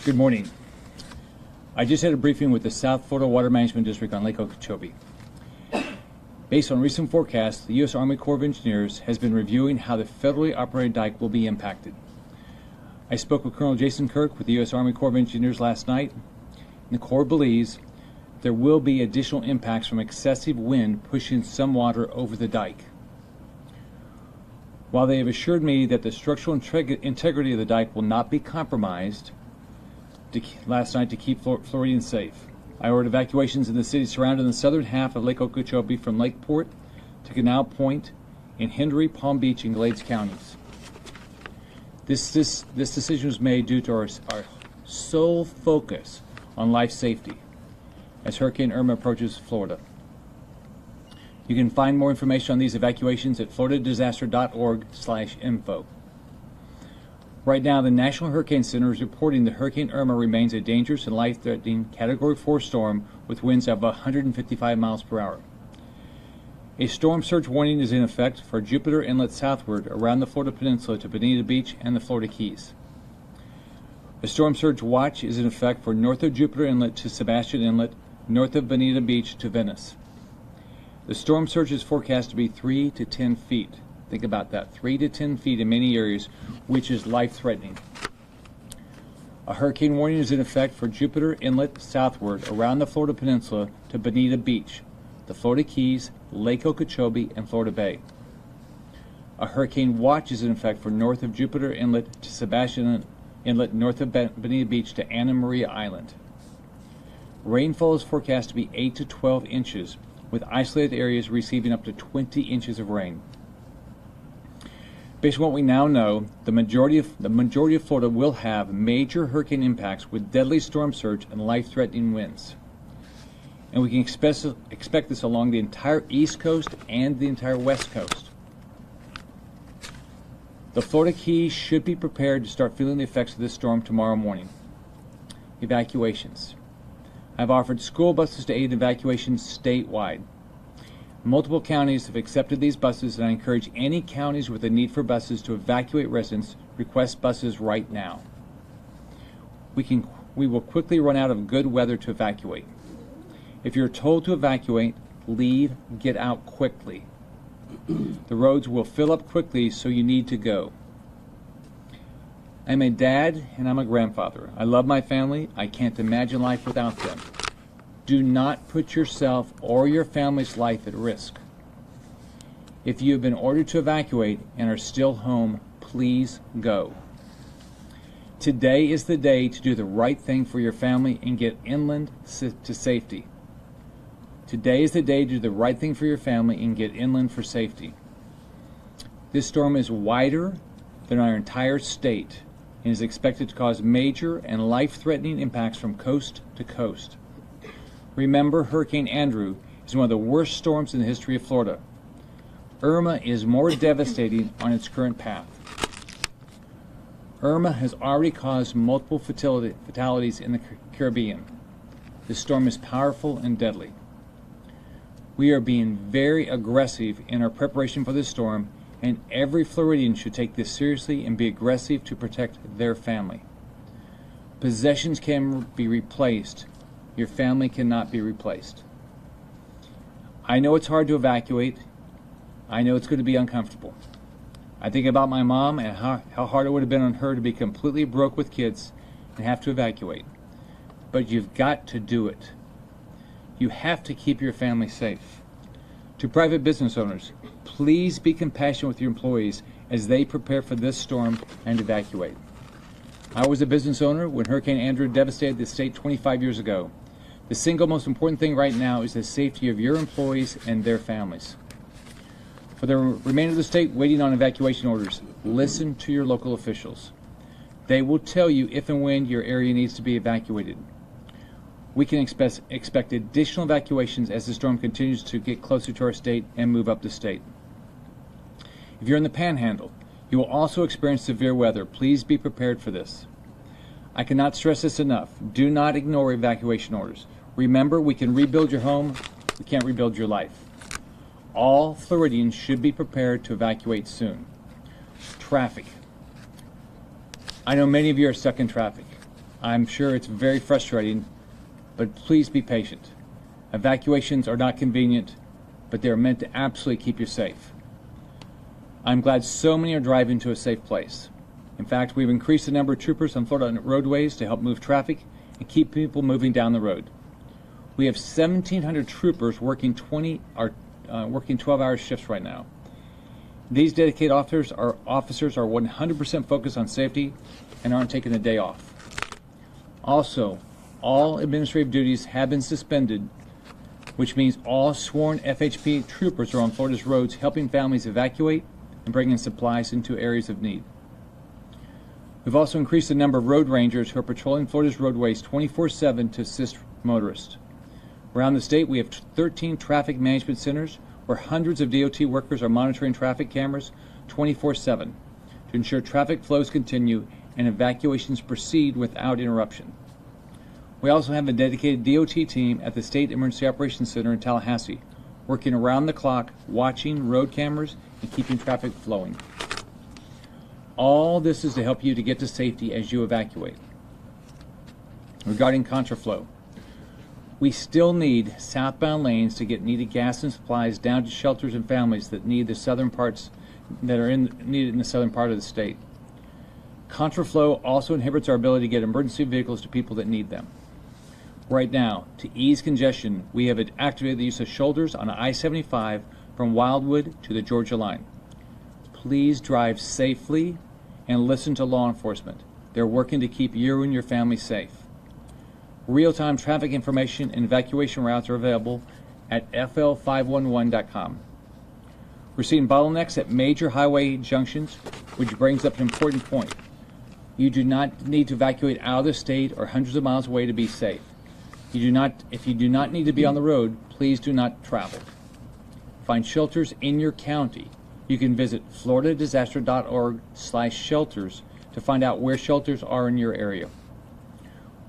Good morning. I just had a briefing with the South Florida Water Management District on Lake Okeechobee. Based on recent forecasts, the U.S. Army Corps of Engineers has been reviewing how the federally operated dike will be impacted. I spoke with Colonel Jason Kirk with the U.S. Army Corps of Engineers last night, and the Corps believes there will be additional impacts from excessive wind pushing some water over the dike. While they have assured me that the structural integrity of the dike will not be compromised, last night to keep Floridians safe, I ordered evacuations in the cities surrounding the southern half of Lake Okeechobee from Lakeport to Canal Point in Henry, Palm Beach, and Glades counties. This decision was made due to our sole focus on life safety as Hurricane Irma approaches Florida. You can find more information on these evacuations at floridadisaster.org/info. Right now, the National Hurricane Center is reporting that Hurricane Irma remains a dangerous and life-threatening Category 4 storm with winds of 155 miles per hour. A storm surge warning is in effect for Jupiter Inlet southward around the Florida Peninsula to Bonita Beach and the Florida Keys. A storm surge watch is in effect for north of Jupiter Inlet to Sebastian Inlet, north of Bonita Beach to Venice. The storm surge is forecast to be 3 to 10 feet. Think about that, 3 to 10 feet in many areas, which is life-threatening. A hurricane warning is in effect for Jupiter Inlet southward around the Florida Peninsula to Bonita Beach, the Florida Keys, Lake Okeechobee, and Florida Bay. A hurricane watch is in effect for north of Jupiter Inlet to Sebastian Inlet, north of Bonita Beach to Anna Maria Island. Rainfall is forecast to be 8 to 12 inches, with isolated areas receiving up to 20 inches of rain. Based on what we now know, the majority of Florida will have major hurricane impacts with deadly storm surge and life-threatening winds. And we can expect this along the entire East Coast and the entire West Coast. The Florida Keys should be prepared to start feeling the effects of this storm tomorrow morning. Evacuations. I've offered school buses to aid evacuations statewide. Multiple counties have accepted these buses, and I encourage any counties with a need for buses to evacuate residents request buses right now. We will quickly run out of good weather to evacuate. If you're told to evacuate, leave, get out quickly. The roads will fill up quickly, so you need to go. I'm a dad and I'm a grandfather. I love my family. I can't imagine life without them. Do not put yourself or your family's life at risk. If you have been ordered to evacuate and are still home, please go. Today is the day to do the right thing for your family and get inland to safety. Today is the day to do the right thing for your family and get inland for safety. This storm is wider than our entire state and is expected to cause major and life-threatening impacts from coast to coast. Remember, Hurricane Andrew is one of the worst storms in the history of Florida. Irma is more devastating on its current path. Irma has already caused multiple fatalities in the Caribbean. This storm is powerful and deadly. We are being very aggressive in our preparation for this storm, and every Floridian should take this seriously and be aggressive to protect their family. Possessions can be replaced. Your family cannot be replaced. I know it's hard to evacuate. I know it's going to be uncomfortable. I think about my mom and how hard it would have been on her to be completely broke with kids and have to evacuate. But you've got to do it. You have to keep your family safe. To private business owners, please be compassionate with your employees as they prepare for this storm and evacuate. I was a business owner when Hurricane Andrew devastated the state 25 years ago. The single most important thing right now is the safety of your employees and their families. For the remainder of the state waiting on evacuation orders, listen to your local officials. They will tell you if and when your area needs to be evacuated. We can expect additional evacuations as the storm continues to get closer to our state and move up the state. If you're in the Panhandle, you will also experience severe weather. Please be prepared for this. I cannot stress this enough. Do not ignore evacuation orders. Remember, we can rebuild your home. We can't rebuild your life. All Floridians should be prepared to evacuate soon. Traffic. I know many of you are stuck in traffic. I'm sure it's very frustrating, but please be patient. Evacuations are not convenient, but they're meant to absolutely keep you safe. I'm glad so many are driving to a safe place. In fact, we've increased the number of troopers on Florida roadways to help move traffic and keep people moving down the road. We have 1,700 troopers working 12-hour shifts right now. These dedicated officers are 100% focused on safety and aren't taking a day off. Also, all administrative duties have been suspended, which means all sworn FHP troopers are on Florida's roads helping families evacuate and bringing supplies into areas of need. We've also increased the number of road rangers who are patrolling Florida's roadways 24/7 to assist motorists. Around the state, we have 13 traffic management centers where hundreds of DOT workers are monitoring traffic cameras 24/7 to ensure traffic flows continue and evacuations proceed without interruption. We also have a dedicated DOT team at the State Emergency Operations Center in Tallahassee, working around the clock, watching road cameras and keeping traffic flowing. All this is to help you to get to safety as you evacuate. Regarding contraflow, we still need southbound lanes to get needed gas and supplies down to shelters and families that need the southern parts needed in the southern part of the state. Contraflow also inhibits our ability to get emergency vehicles to people that need them. Right now, to ease congestion, we have activated the use of shoulders on I-75 from Wildwood to the Georgia line. Please drive safely and listen to law enforcement. They're working to keep you and your family safe. Real-time traffic information and evacuation routes are available at fl511.com. We're seeing bottlenecks at major highway junctions, which brings up an important point. You do not need to evacuate out of the state or hundreds of miles away to be safe. If you do not need to be on the road, please do not travel. Find shelters in your county. You can visit floridadisaster.org/shelters to find out where shelters are in your area.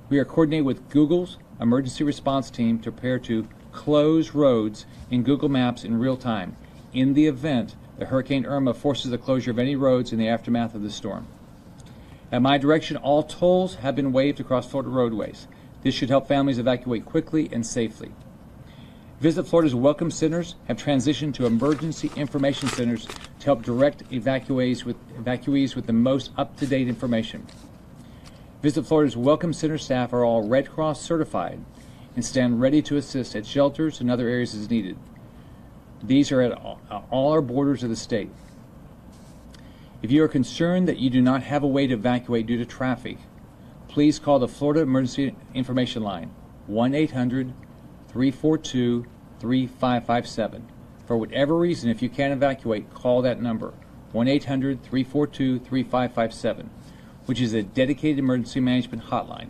We are coordinating with Google's emergency response team to prepare to close roads in Google Maps in real time in the event that Hurricane Irma forces the closure of any roads in the aftermath of the storm. At my direction, all tolls have been waived across Florida roadways. This should help families evacuate quickly and safely. Visit Florida's Welcome Centers have transitioned to emergency information centers to help direct evacuees with the most up-to-date information. Visit Florida's Welcome Center staff are all Red Cross certified and stand ready to assist at shelters and other areas as needed. These are at all our borders of the state. If you are concerned that you do not have a way to evacuate due to traffic, please call the Florida Emergency Information Line, 1-800-342-3557. For whatever reason, if you can't evacuate, call that number, 1-800-342-3557, which is a dedicated emergency management hotline.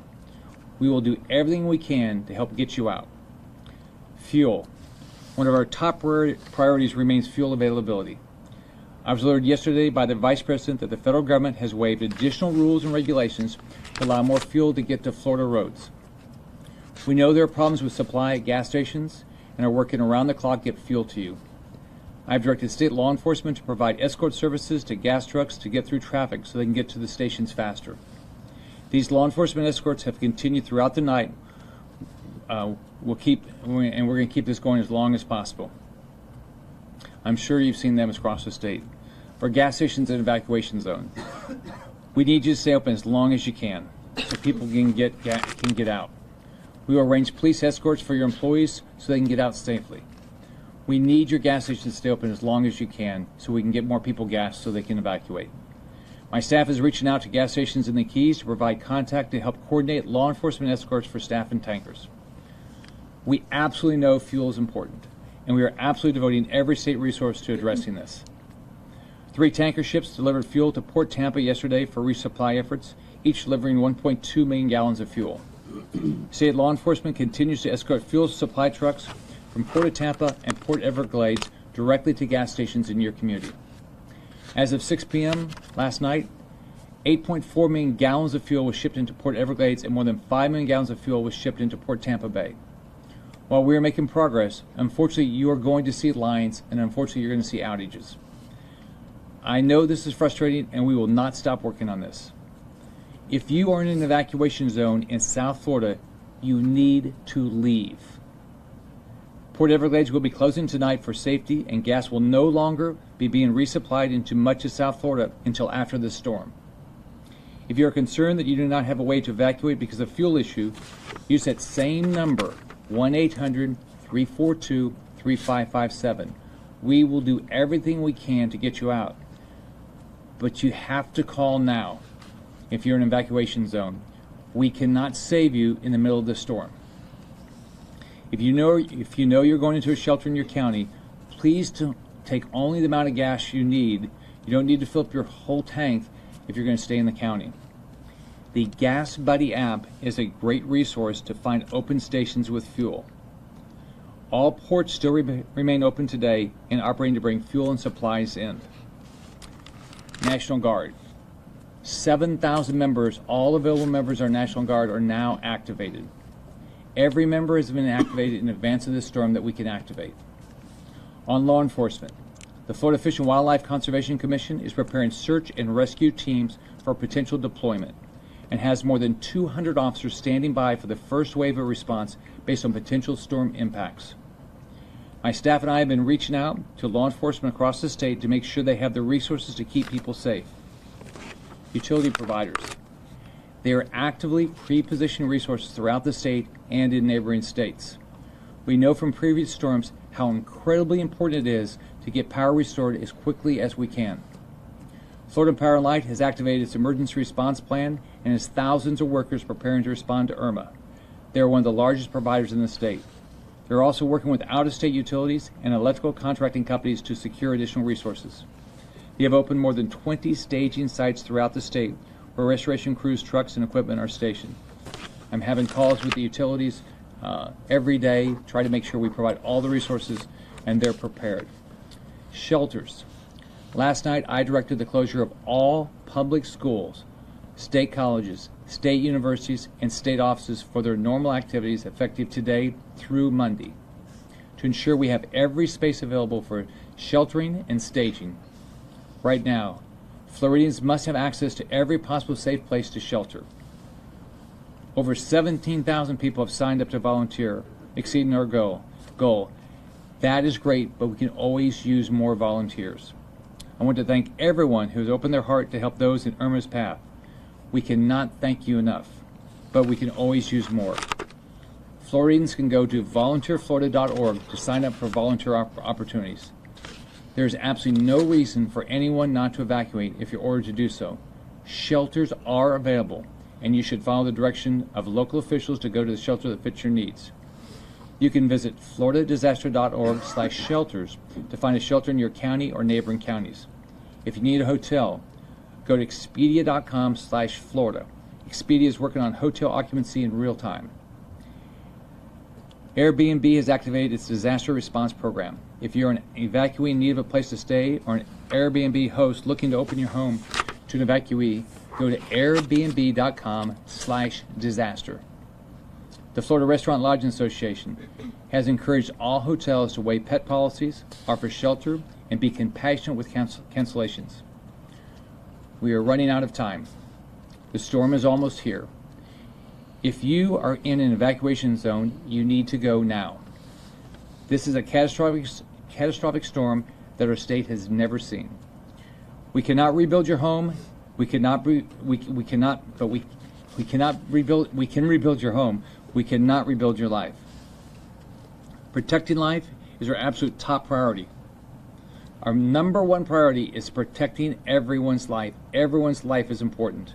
We will do everything we can to help get you out. Fuel. One of our top priorities remains fuel availability. I was alerted yesterday by the Vice President that the federal government has waived additional rules and regulations to allow more fuel to get to Florida roads. We know there are problems with supply at gas stations and are working around the clock to get fuel to you. I've directed state law enforcement to provide escort services to gas trucks to get through traffic so they can get to the stations faster. These law enforcement escorts have continued throughout the night. We're going to keep this going as long as possible. I'm sure you've seen them across the state. For gas stations and evacuation zones, we need you to stay open as long as you can so people can get out. We will arrange police escorts for your employees so they can get out safely. We need your gas stations to stay open as long as you can so we can get more people gas so they can evacuate. My staff is reaching out to gas stations in the Keys to provide contact to help coordinate law enforcement escorts for staff and tankers. We absolutely know fuel is important, and we are absolutely devoting every state resource to addressing this. 3 tanker ships delivered fuel to Port Tampa yesterday for resupply efforts, each delivering 1.2 million gallons of fuel. State law enforcement continues to escort fuel supply trucks from Port of Tampa and Port Everglades directly to gas stations in your community. As of 6 p.m. last night, 8.4 million gallons of fuel was shipped into Port Everglades and more than 5 million gallons of fuel was shipped into Port Tampa Bay. While we are making progress, unfortunately you are going to see lines and unfortunately you're going to see outages. I know this is frustrating and we will not stop working on this. If you are in an evacuation zone in South Florida, you need to leave. Port Everglades will be closing tonight for safety, and gas will no longer be being resupplied into much of South Florida until after the storm. If you are concerned that you do not have a way to evacuate because of fuel issue, use that same number, 1-800-342-3557. We will do everything we can to get you out. But you have to call now if you're in an evacuation zone. We cannot save you in the middle of the storm. If you know you're going into a shelter in your county, please take only the amount of gas you need. You don't need to fill up your whole tank if you're going to stay in the county. The Gas Buddy app is a great resource to find open stations with fuel. All ports still remain open today and operating to bring fuel and supplies in. National Guard. 7,000 members, all available members of our National Guard, are now activated. Every member has been activated in advance of this storm that we can activate. On law enforcement, the Florida Fish and Wildlife Conservation Commission is preparing search and rescue teams for potential deployment and has more than 200 officers standing by for the first wave of response based on potential storm impacts. My staff and I have been reaching out to law enforcement across the state to make sure they have the resources to keep people safe. Utility providers. They are actively pre-positioning resources throughout the state and in neighboring states. We know from previous storms how incredibly important it is to get power restored as quickly as we can. Florida Power and Light has activated its emergency response plan and has thousands of workers preparing to respond to IRMA. They are one of the largest providers in the state. They're also working with out-of-state utilities and electrical contracting companies to secure additional resources. They have opened more than 20 staging sites throughout the state where restoration crews, trucks, and equipment are stationed. I'm having calls with the utilities every day, try to make sure we provide all the resources and they're prepared. Shelters. Last night, I directed the closure of all public schools, state colleges, state universities, and state offices for their normal activities effective today through Monday to ensure we have every space available for sheltering and staging. Right now, Floridians must have access to every possible safe place to shelter. Over 17,000 people have signed up to volunteer, exceeding our goal. That is great, but we can always use more volunteers. I want to thank everyone who has opened their heart to help those in Irma's path. We cannot thank you enough, but we can always use more. Floridians can go to volunteerflorida.org to sign up for volunteer opportunities. There is absolutely no reason for anyone not to evacuate if you're ordered to do so. Shelters are available, and you should follow the direction of local officials to go to the shelter that fits your needs. You can visit floridadisaster.org/shelters to find a shelter in your county or neighboring counties. If you need a hotel, go to expedia.com/Florida. Expedia is working on hotel occupancy in real time. Airbnb has activated its disaster response program. If you're an evacuee in need of a place to stay or an Airbnb host looking to open your home to an evacuee, go to airbnb.com/disaster. The Florida Restaurant Lodging Association has encouraged all hotels to waive pet policies, offer shelter, and be compassionate with cancellations. We are running out of time. The storm is almost here. If you are in an evacuation zone, you need to go now. This is a catastrophic storm that our state has never seen. We cannot rebuild your home. We can rebuild your home. We cannot rebuild your life. Protecting life is our absolute top priority. Our number one priority is protecting everyone's life. Everyone's life is important.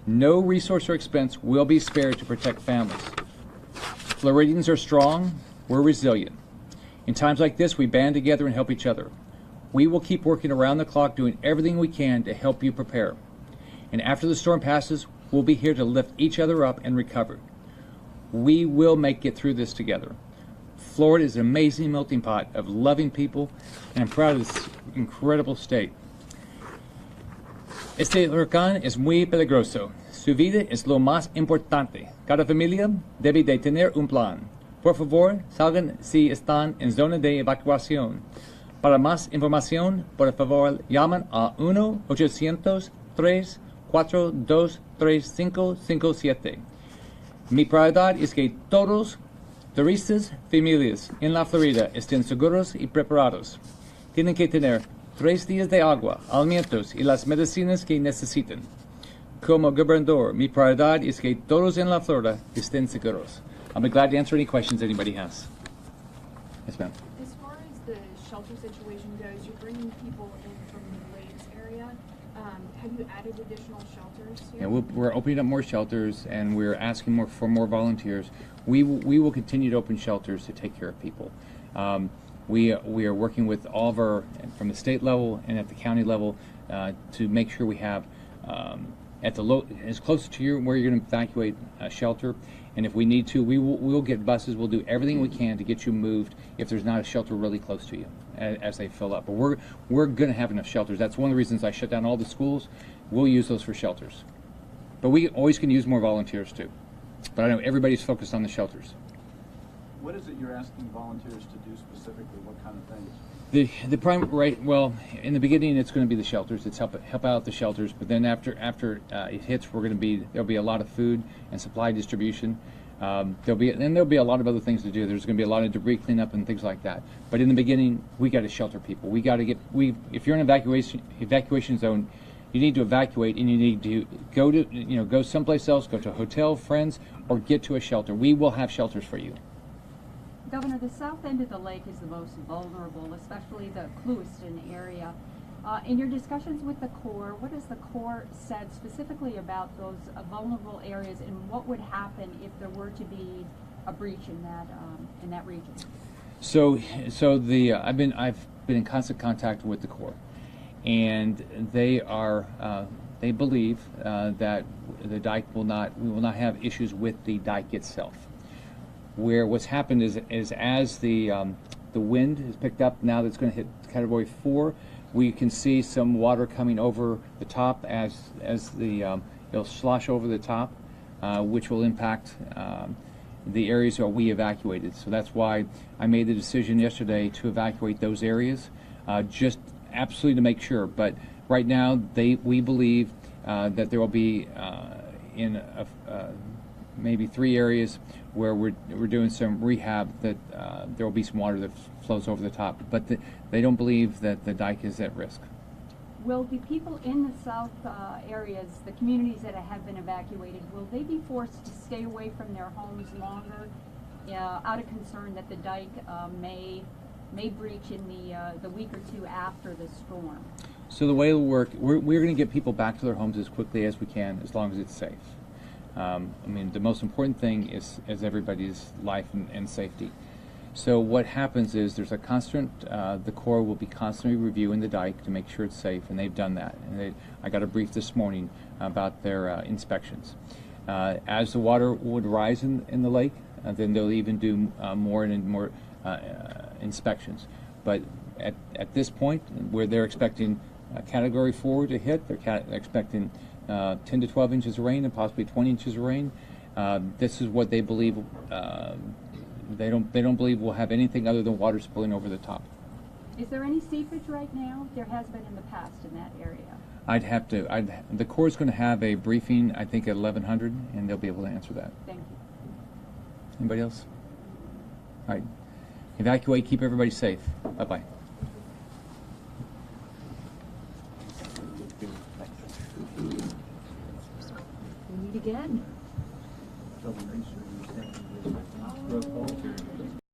No resource or expense will be spared to protect families. Floridians are strong. We're resilient. In times like this, we band together and help each other. We will keep working around the clock, doing everything we can to help you prepare. And after the storm passes, we'll be here to lift each other up and recover. We will make it through this together. Florida is an amazing melting pot of loving people, and I'm proud of this incredible state. Este huracán es muy peligroso. Su vida es lo más importante. Cada familia debe de tener un plan. Por favor, salgan si están en zona de evacuación. Para más información, por favor, llamen a 1-800-342 3557. Mi prioridad es que todos turistas, familias en la Florida estén seguros y preparados. Tienen que tener 3 días de agua, alimentos y las medicinas que necesiten. Como gobernador, mi prioridad es que todos en la Florida estén seguros. I'll be glad to answer any questions anybody has. Yes, ma'am. As far as the shelter situation goes, you're bringing people in from the lakes area. Have you added additional shelters here? Yeah, we're opening up more shelters, and we're asking for more volunteers. We will continue to open shelters to take care of people. We are working with all of our, from the state level and at the county level, to make sure we have at the as close to where you're going to evacuate a shelter. And if we need to, we'll get buses. We'll do everything we can to get you moved if there's not a shelter really close to you as they fill up. But we're going to have enough shelters. That's one of the reasons I shut down all the schools. We'll use those for shelters. But we always can use more volunteers too. But I know everybody's focused on the shelters. What is it you're asking volunteers to do specifically? What kind of things? The prime right. Well, in the beginning, it's going to be the shelters. It's help out the shelters. But then after it hits, there'll be a lot of food and supply distribution. There'll be a lot of other things to do. There's going to be a lot of debris cleanup and things like that. But in the beginning, we got to shelter people. We got to if you're in an evacuation zone, you need to evacuate, and you need to go someplace else, go to a hotel, friends, or get to a shelter. We will have shelters for you. Governor, the south end of the lake is the most vulnerable, especially the Clewiston area. In your discussions with the Corps, what has the Corps said specifically about those vulnerable areas, and what would happen if there were to be a breach in that region? So I've been in constant contact with the Corps, and they believe that the dike we will not have issues with the dike itself. Where what's happened is as the wind has picked up, now that's going to hit Category 4, we can see some water coming over the top as it'll slosh over the top, which will impact the areas that we evacuated. So that's why I made the decision yesterday to evacuate those areas, just absolutely to make sure. But right now, we believe that there will be maybe 3 areas where we're doing some rehab, that there will be some water that flows over the top, but they don't believe that the dike is at risk. Will the people in the south areas, the communities that have been evacuated, will they be forced to stay away from their homes longer out of concern that the dike may breach in the week or 2 after the storm? So the way it'll work, we're going to get people back to their homes as quickly as we can, as long as it's safe. I mean, the most important thing is everybody's life and safety. So what happens is there's a constant, the Corps will be constantly reviewing the dike to make sure it's safe, and they've done that. And I got a brief this morning about their inspections. As the water would rise in the lake, then they'll even do more and more inspections. But at this point, where they're expecting Category 4 to hit, they're expecting 10 to 12 inches of rain and possibly 20 inches of rain. This is what they believe. They don't believe we'll have anything other than water spilling over the top. Is there any seepage right now? There has been in the past in that area. The Corps is going to have a briefing, I think, at 1100, and they'll be able to answer that. Thank you. Anybody else? All right. Evacuate. Keep everybody safe. Bye-bye. We meet again. So make sure you send this roll call.